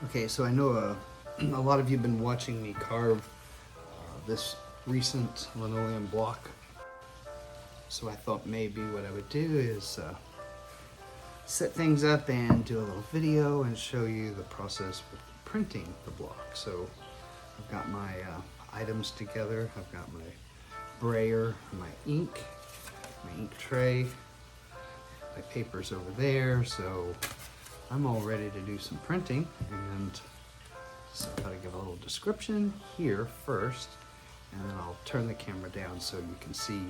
Okay, so I know a lot of you have been watching me carve this recent linoleum block. So I thought maybe what I would do is set things up and do a little video and show you the process with printing the block. So I've got my items together. I've got my brayer, my ink tray, my paper's over there. So I'm all ready to do some printing, and so I thought I'd give a little description here first, and then I'll turn the camera down so you can see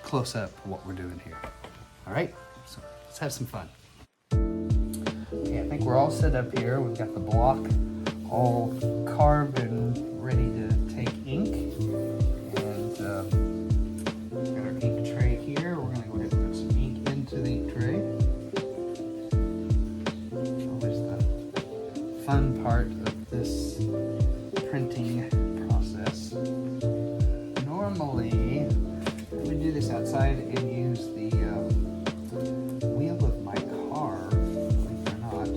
close up what we're doing here. All right, so let's have some fun. Okay, I think we're all set up here. We've got the block all carved and ready to take ink, and we've got our ink tray here. We're gonna go ahead and put some ink into the ink tray. Always the fun part of this printing process. Normally, I would do this outside and use the wheel of my car, believe it or not,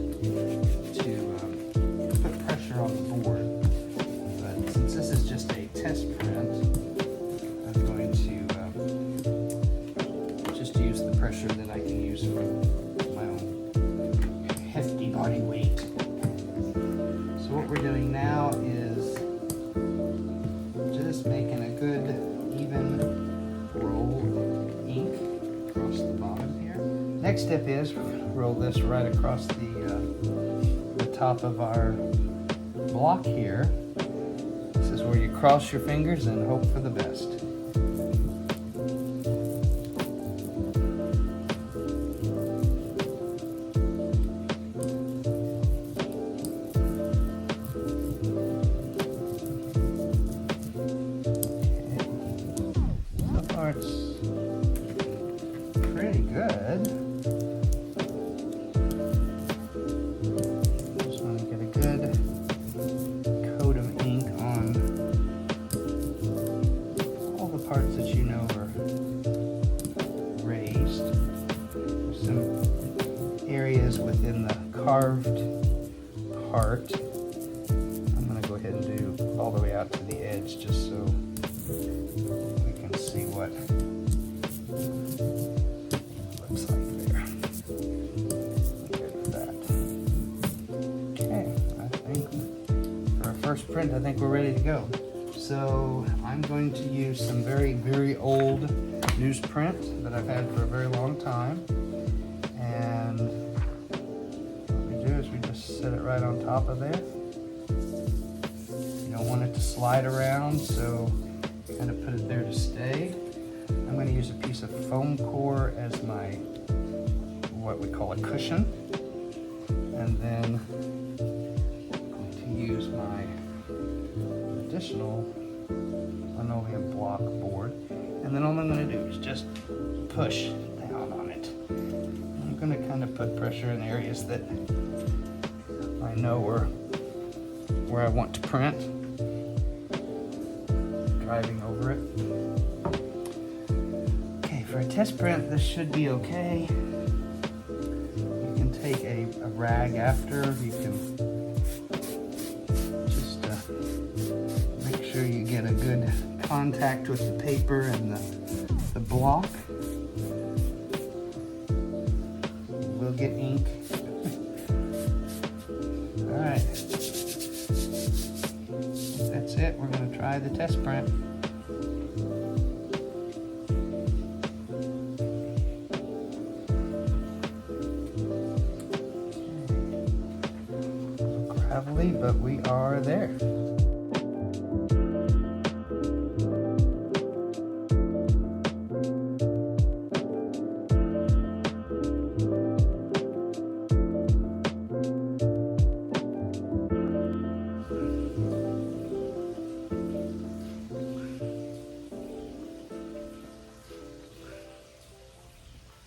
to put pressure on the board. But since this is just a test print, I'm going to just use the pressure that I can use from my own hefty body weight. So what we're doing now is just making a good even roll of ink across the bottom here. Next step is roll this right across the top of our block here. This is where you cross your fingers and hope for the best. It's pretty good. Just want to get a good coat of ink on all the parts that you know are raised. There's some areas within the carved part. I'm going to go ahead and do all the way out to the edge just so we can see what it looks like there. Good for that. Okay, I think for our first print, I think we're ready to go. So I'm going to use some very, very old newsprint that I've had for a very long time. And what we do is we just set it right on top of there. You don't want it to slide around, so kind of put it there to stay. I'm going to use a piece of foam core as my, what we call a cushion. And then I'm going to use my additional linoleum block board. And then all I'm going to do is just push down on it. I'm going to kind of put pressure in areas that I know where I want to print. Driving over it. Okay, for a test print, this should be okay. You can take a rag after. You can just make sure you get a good contact with the paper and the block. We'll get ink. All right. That's it. We're going to try the test print. Gravelly, but we are there.